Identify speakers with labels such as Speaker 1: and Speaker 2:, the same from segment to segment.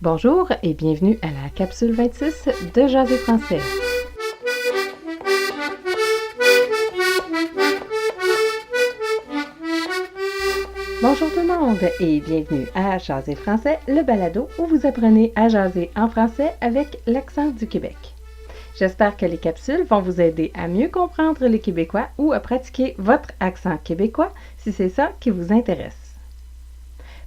Speaker 1: Bonjour et bienvenue à la capsule 26 de Jaser français. Bonjour tout le monde et bienvenue à Jaser français, le balado où vous apprenez à jaser en français avec l'accent du Québec. J'espère que les capsules vont vous aider à mieux comprendre les Québécois ou à pratiquer votre accent québécois si c'est ça qui vous intéresse.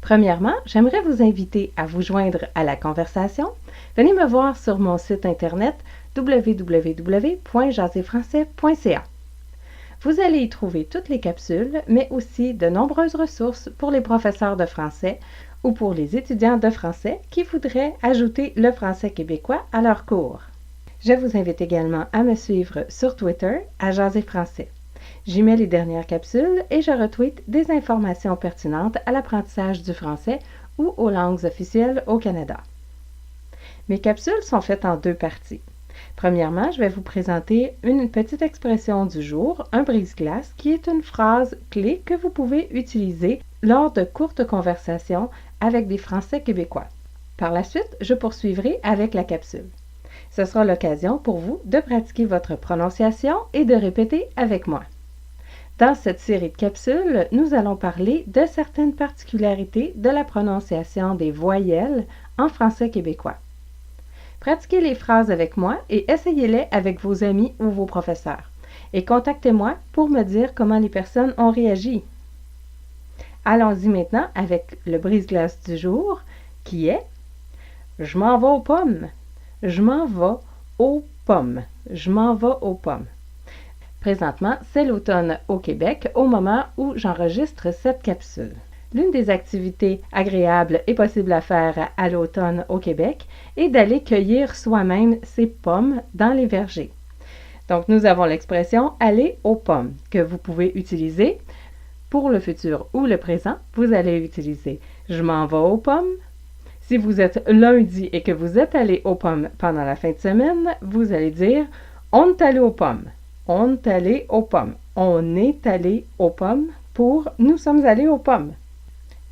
Speaker 1: Premièrement, j'aimerais vous inviter à vous joindre à la conversation. Venez me voir sur mon site internet www.jaserfrançais.ca. Vous allez y trouver toutes les capsules, mais aussi de nombreuses ressources pour les professeurs de français ou pour les étudiants de français qui voudraient ajouter le français québécois à leur cours. Je vous invite également à me suivre sur Twitter à Jaser français. J'y mets les dernières capsules et je retweete des informations pertinentes à l'apprentissage du français ou aux langues officielles au Canada. Mes capsules sont faites en deux parties. Premièrement, je vais vous présenter une petite expression du jour, un brise-glace, qui est une phrase clé que vous pouvez utiliser lors de courtes conversations avec des Français québécois. Par la suite, je poursuivrai avec la capsule. Ce sera l'occasion pour vous de pratiquer votre prononciation et de répéter avec moi. Dans cette série de capsules, nous allons parler de certaines particularités de la prononciation des voyelles en français québécois. Pratiquez les phrases avec moi et essayez-les avec vos amis ou vos professeurs. Et contactez-moi pour me dire comment les personnes ont réagi. Allons-y maintenant avec le brise-glace du jour qui est « Je m'en vais aux pommes ». Je m'en vais aux pommes. Je m'en vais aux pommes. Présentement, c'est l'automne au Québec au moment où j'enregistre cette capsule. L'une des activités agréables et possibles à faire à l'automne au Québec est d'aller cueillir soi-même ses pommes dans les vergers. Donc, nous avons l'expression « aller aux pommes » que vous pouvez utiliser pour le futur ou le présent. Vous allez utiliser « je m'en vais aux pommes ». Si vous êtes lundi et que vous êtes allé aux pommes pendant la fin de semaine, vous allez dire « on est allé aux pommes ». On est allé aux pommes. On est allé aux pommes pour « nous sommes allés aux pommes ».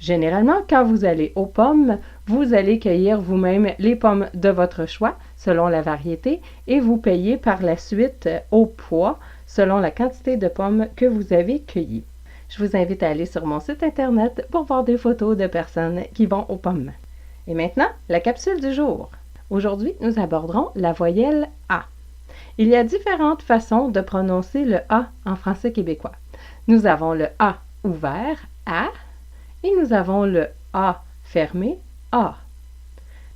Speaker 1: Généralement, quand vous allez aux pommes, vous allez cueillir vous-même les pommes de votre choix selon la variété et vous payez par la suite au poids selon la quantité de pommes que vous avez cueillies. Je vous invite à aller sur mon site internet pour voir des photos de personnes qui vont aux pommes. Et maintenant, la capsule du jour. Aujourd'hui, nous aborderons la voyelle A. Il y a différentes façons de prononcer le A en français québécois. Nous avons le A ouvert, A, et nous avons le A fermé, A.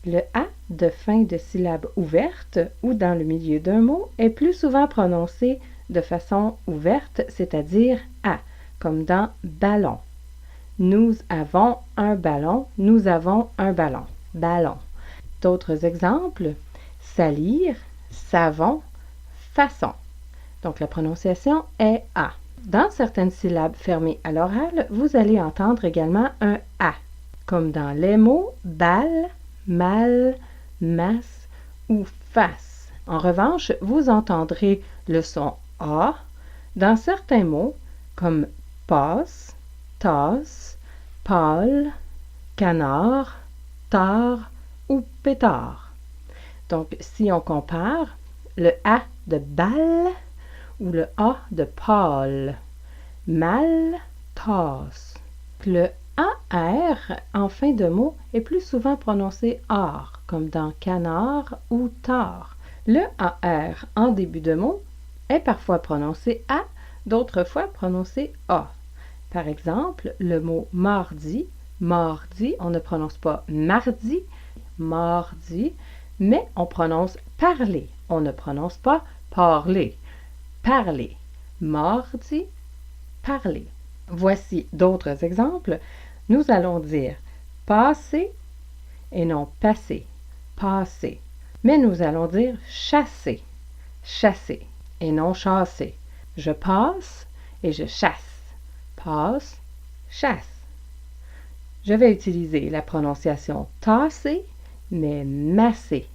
Speaker 1: Le A de fin de syllabe ouverte ou dans le milieu d'un mot est plus souvent prononcé de façon ouverte, c'est-à-dire A, comme dans ballon. Nous avons un ballon, nous avons un ballon, ballon. D'autres exemples, salir, savon, façon. Donc la prononciation est A. Dans certaines syllabes fermées à l'oral, vous allez entendre également un A, comme dans les mots balle, mal, masse ou face. En revanche, vous entendrez le son A dans certains mots comme passe, tasse, pâle, canard, tard ou pétard. Donc, si on compare le A de balle ou le A de pâle, mal, tasse. Le AR en fin de mot est plus souvent prononcé AR, comme dans canard ou tard. Le AR en début de mot est parfois prononcé A, d'autres fois prononcé A. Par exemple, le mot mardi, mardi, on ne prononce pas mardi, mardi, mais on prononce parler. On ne prononce pas parler. Parler. Mardi, parler. Voici d'autres exemples. Nous allons dire passer et non passer. Passer. Mais nous allons dire chasser. Chasser et non chasser. Je passe et je chasse. Passe, chasse. Je vais utiliser la prononciation tasser, mais masser.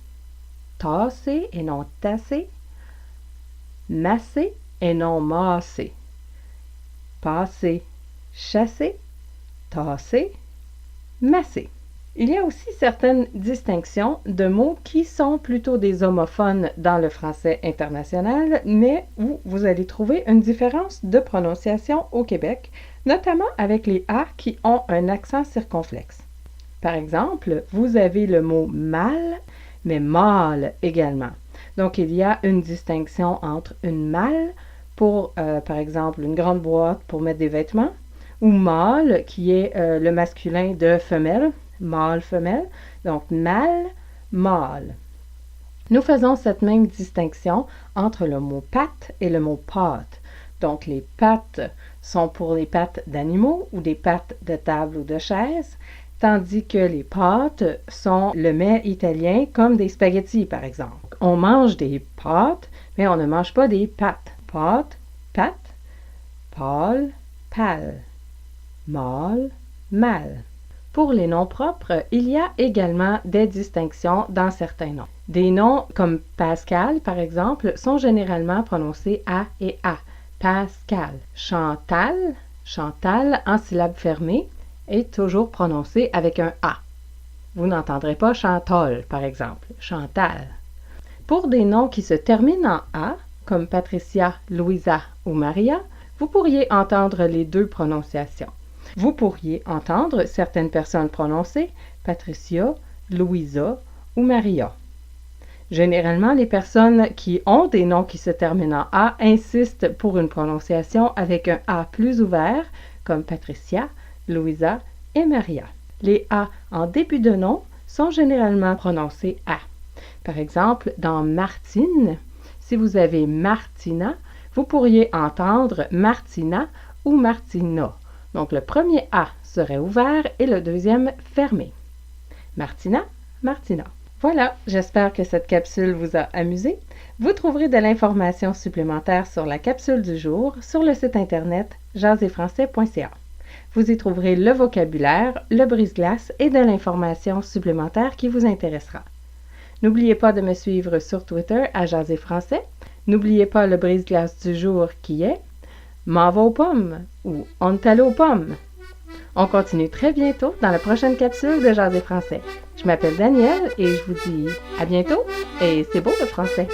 Speaker 1: Tasser et non tasser. Masser et non masser. Passer, chasser, tasser, masser. Il y a aussi certaines distinctions de mots qui sont plutôt des homophones dans le français international, mais où vous allez trouver une différence de prononciation au Québec, notamment avec les A qui ont un accent circonflexe. Par exemple, vous avez le mot mâle, mais mâle également. Donc, il y a une distinction entre une malle pour, par exemple, une grande boîte pour mettre des vêtements, ou mâle qui est le masculin de femelle, mâle-femelle, donc mâle, mâle. Nous faisons cette même distinction entre le mot patte et le mot pâte. Donc, les pattes sont pour les pattes d'animaux ou des pattes de table ou de chaise, tandis que les pâtes sont le mets italien comme des spaghettis, par exemple. On mange des pâtes, mais on ne mange pas des pâtes. Pâte, pâte, pâle, pâle, mâle, mâle. Pour les noms propres, il y a également des distinctions dans certains noms. Des noms comme Pascal, par exemple, sont généralement prononcés A et A. Pascal. Chantal, Chantal en syllabe fermée, est toujours prononcé avec un A. Vous n'entendrez pas Chantol, par exemple. Chantal. Pour des noms qui se terminent en A, comme Patricia, Louisa ou Maria, vous pourriez entendre les deux prononciations. Vous pourriez entendre certaines personnes prononcer Patricia, Louisa ou Maria. Généralement, les personnes qui ont des noms qui se terminent en A insistent pour une prononciation avec un A plus ouvert, comme Patricia, Louisa et Maria. Les A en début de nom sont généralement prononcés A. Par exemple, dans Martine, si vous avez Martina, vous pourriez entendre Martina ou Martina. Donc, le premier A serait ouvert et le deuxième fermé. Martina, Martina. Voilà, j'espère que cette capsule vous a amusé. Vous trouverez de l'information supplémentaire sur la capsule du jour sur le site internet jaserfrançais.ca. Vous y trouverez le vocabulaire, le brise-glace et de l'information supplémentaire qui vous intéressera. N'oubliez pas de me suivre sur Twitter à jaserfrançais. N'oubliez pas le brise-glace du jour qui est « M'en va aux pommes » ou « On est allé aux pommes ». On continue très bientôt dans la prochaine capsule de Jaser français. Je m'appelle Danielle et je vous dis à bientôt et c'est beau le français!